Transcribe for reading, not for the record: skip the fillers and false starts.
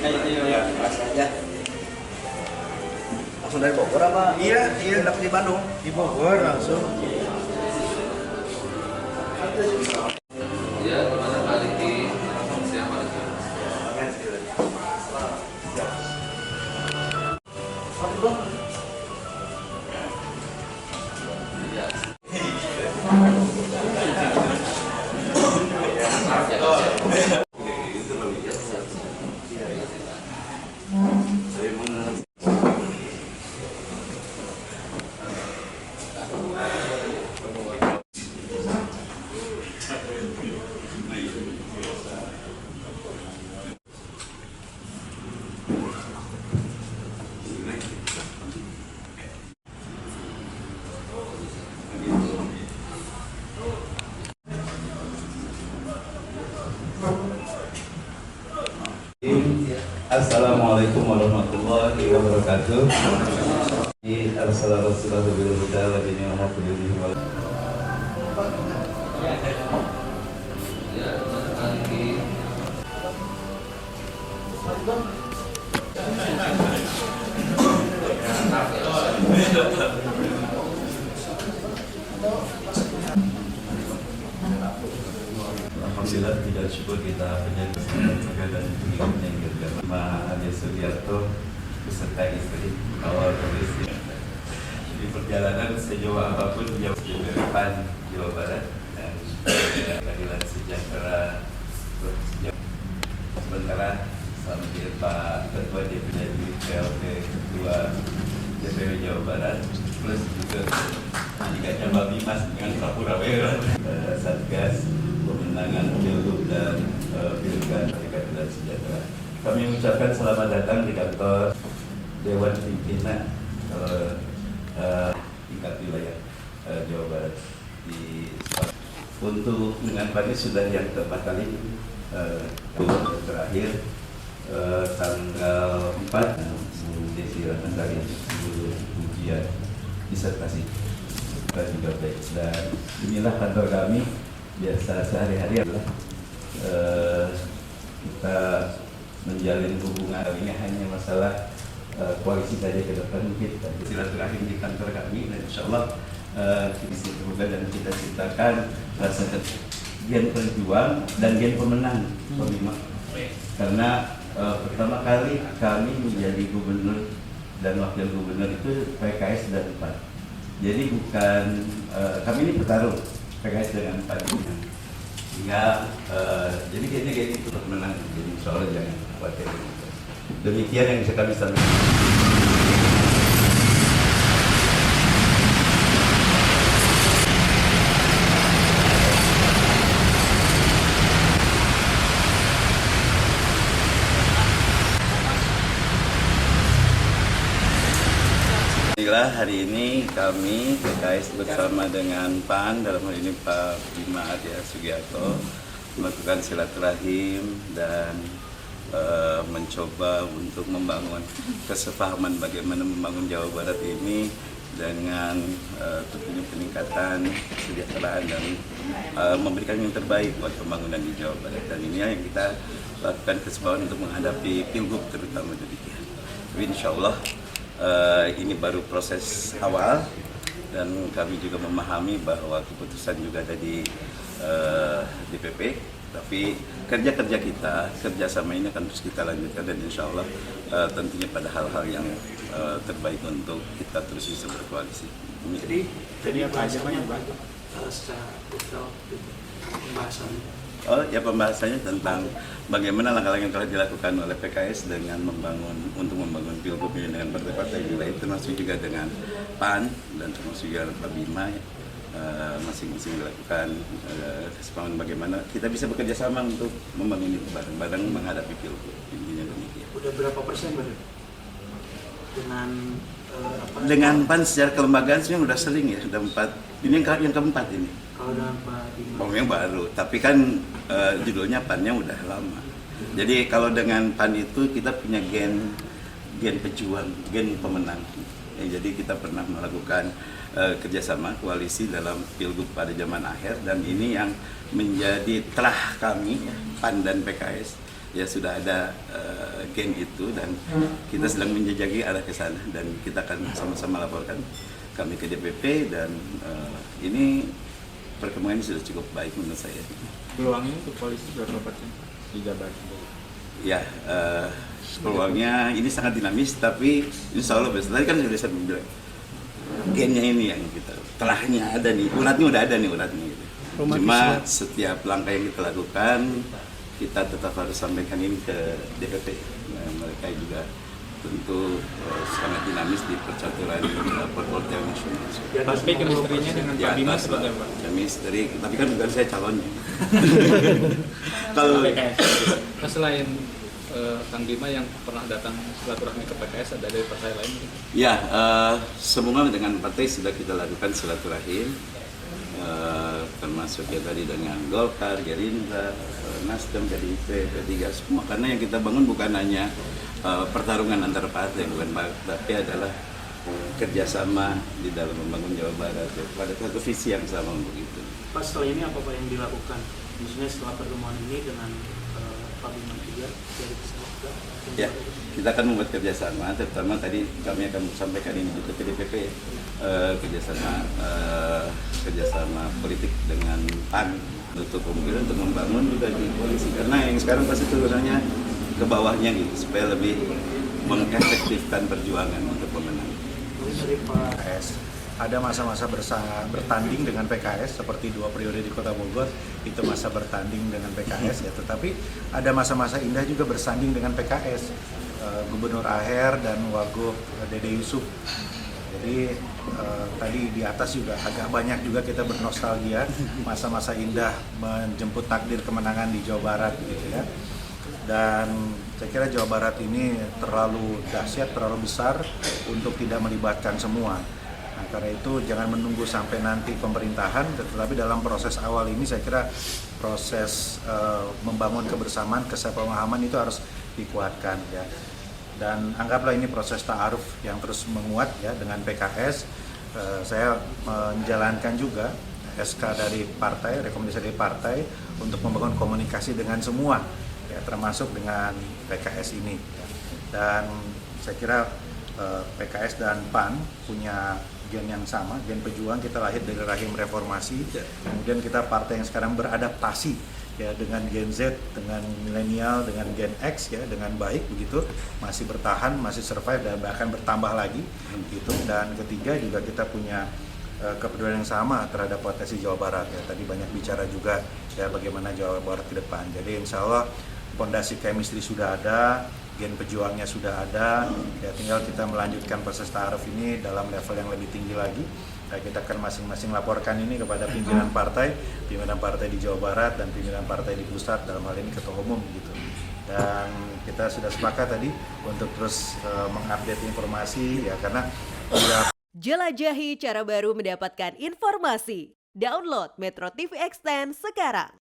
Iya, langsung aja. Langsung dari Bogor apa? Iya, Dapat di Bandung. di Bogor langsung. Ya, gimana kali di siapa lagi? Assalamualaikum warahmatullahi wabarakatuh. Assalamualaikum warahmatullahi wabarakatuh. Ya, gimana kali di Alhamdulillah tidak syukur kita menjadi keluarga dan pengikutnya yang beragama. Pak Ade Sugiarto beserta istri awal dari istri. Di perjalanan sejauh apapun jauh dari depan Jawa Barat dan keadilan sejahtera sementara sambil Pak Ketua DPD PLT Ketua DPW Jawa Barat plus juga jika Mbak Bimas dengan Pak Purwera Satgas pemenangan Pilgub dan Pilkada Keadilan Sejahtera. Kami mengucapkan selamat datang di kantor Dewan Pimpinan tingkat wilayah Jawa Barat di untuk dengan Pak sudah yang keempat kali terakhir tanggal 4 Desi Ratnasari ujian disertasi juga baik dan inilah kantor kami biasa sehari-hari adalah kita menjalin hubungan ini hanya masalah koalisi saja ke depan mungkin silaturahim di kantor kami dan insya Allah kita terbuka dan kita ciptakan rasa gen perjuang dan gen pemenang Pak karena pertama kali kami menjadi gubernur dan wakil gubernur itu PKS dan PAN jadi bukan kami ini bertarung PKS dengan PAN hingga jadi kayaknya itu menang jadi insya Allah jangan khawatir demikian yang bisa kami sampaikan. Alhamdulillah hari ini kami PKS bersama dengan PAN dalam hal ini Pak Bima Arya Sugiarto melakukan silaturahim dan mencoba untuk membangun kesepahaman bagaimana membangun Jawa Barat ini dengan tentunya peningkatan kesejahteraan dan memberikan yang terbaik buat pembangunan di Jawa Barat dan ini yang kita lakukan kesepakatan untuk menghadapi Pilgub terutama demikian. Tapi insya Allah ini baru proses awal dan kami juga memahami bahwa keputusan juga ada di DPP tapi kerja-kerja kita, kerjasama ini akan terus kita lanjutkan dan insya Allah tentunya pada hal-hal yang terbaik untuk kita terus bisa berkoalisi. Jadi apa aja Pak secara detail pembahasannya? Oh ya pembahasannya tentang bagaimana langkah-langkah yang telah dilakukan oleh PKS dengan untuk membangun Pilgub ini dengan partai-partai wilayah termasuk juga dengan PAN dan termasuk juga Pak Bima masing-masing dilakukan kesepakatan bagaimana kita bisa bekerja sama untuk membangun itu bareng-bareng menghadapi Pilgub intinya demikian. Udah berapa persen Pak? Dengan PAN secara kelembagaan sebenarnya udah sering ya, udah 4. Ini yang keempat ini. Kalau dengan Pak Bima? Yang baru, tapi kan judulnya PAN-nya udah lama. Jadi kalau dengan PAN itu kita punya gen pejuang, gen pemenang. Ya, jadi kita pernah melakukan kerjasama koalisi dalam Pilgub pada zaman akhir dan ini yang menjadi telah kami PAN dan PKS ya sudah ada gen itu dan kita sedang menjejaki arah ke sana dan kita akan sama-sama laporkan kami ke DPP dan ini perkembangan sudah cukup baik menurut saya. Peluangnya untuk polisi berapa persen di Jabar? Ya, peluangnya ini sangat dinamis tapi insya Allah besok. Tadi kan sudah saya bilang gennya ini yang kita telahnya ada nih, ulatnya udah ada nih ulatnya gitu. Cuma setiap langkah yang kita lakukan kita tetap harus sampaikan ini ke DPP. Nah, mereka juga tentu sangat dinamis di percaturan perpolitikan nasional. Tapi kemistrinya dengan Pak Bima seperti apa? Kemistri, tapi kan bukan saya calonnya. Kalau Nah, selain Kang Bima yang pernah datang silaturahmi ke PKS, ada dari partai lain? ya, semua dengan partai sudah kita lakukan silaturahim, termasuk ya tadi dengan Golkar, Gerindra, Nasdem, PDIP, P3, semua. Karena yang kita bangun bukan hanya pertarungan antar partai, bukan, tapi adalah kerjasama di dalam membangun Jawa Barat ya, pada satu visi yang sama begitu. Pak, setelah ini apa yang dilakukan? Maksudnya setelah pertemuan ini dengan Pak Bima juga dari Kesehatan? Ya, kita akan membuat kerjasama, terutama tadi kami akan sampaikan ini juga ke DPP, kerjasama politik dengan PAN untuk kemungkinan untuk membangun juga di koalisi. Karena yang sekarang pasti turunannya ke bawahnya gitu, supaya lebih mengefektifkan perjuangan untuk pemenang. Dari Pak PKS. Ada masa-masa bertanding dengan PKS seperti 2 periode di Kota Bogor, itu masa bertanding dengan PKS ya, tetapi ada masa-masa indah juga bersanding dengan PKS, Gubernur Aher dan Wagub Dede Yusuf. Jadi tadi di atas juga agak banyak juga kita bernostalgia masa-masa indah menjemput takdir kemenangan di Jawa Barat gitu ya. Dan saya kira Jawa Barat ini terlalu dahsyat, terlalu besar untuk tidak melibatkan semua. Nah, karena itu jangan menunggu sampai nanti pemerintahan, tetapi dalam proses awal ini saya kira proses membangun kebersamaan, kesepahaman itu harus dikuatkan ya. Dan anggaplah ini proses ta'aruf yang terus menguat ya dengan PKS. Saya menjalankan juga SK dari partai, rekomendasi dari partai untuk membangun komunikasi dengan semua ya, termasuk dengan PKS ini ya. Dan saya kira PKS dan PAN punya gen yang sama, gen pejuang. Kita lahir dari rahim reformasi, kemudian kita partai yang sekarang beradaptasi ya dengan Gen Z, dengan milenial, dengan Gen X ya dengan baik begitu, masih bertahan, masih survive dan bahkan bertambah lagi gitu. Dan ketiga juga kita punya kepedulian yang sama terhadap potensi Jawa Barat ya. Tadi banyak bicara juga ya bagaimana Jawa Barat ke depan. Jadi insya Allah fondasi chemistry sudah ada, gen pejuangnya sudah ada, ya tinggal kita melanjutkan proses ta'aruf ini dalam level yang lebih tinggi lagi. Ya, kita akan masing-masing laporkan ini kepada pimpinan partai di Jawa Barat dan pimpinan partai di pusat, dalam hal ini ketua umum gitu. Dan kita sudah sepakat tadi untuk terus mengupdate informasi ya, karena sudah. Jelajahi cara baru mendapatkan informasi. Download Metro TV Extend sekarang.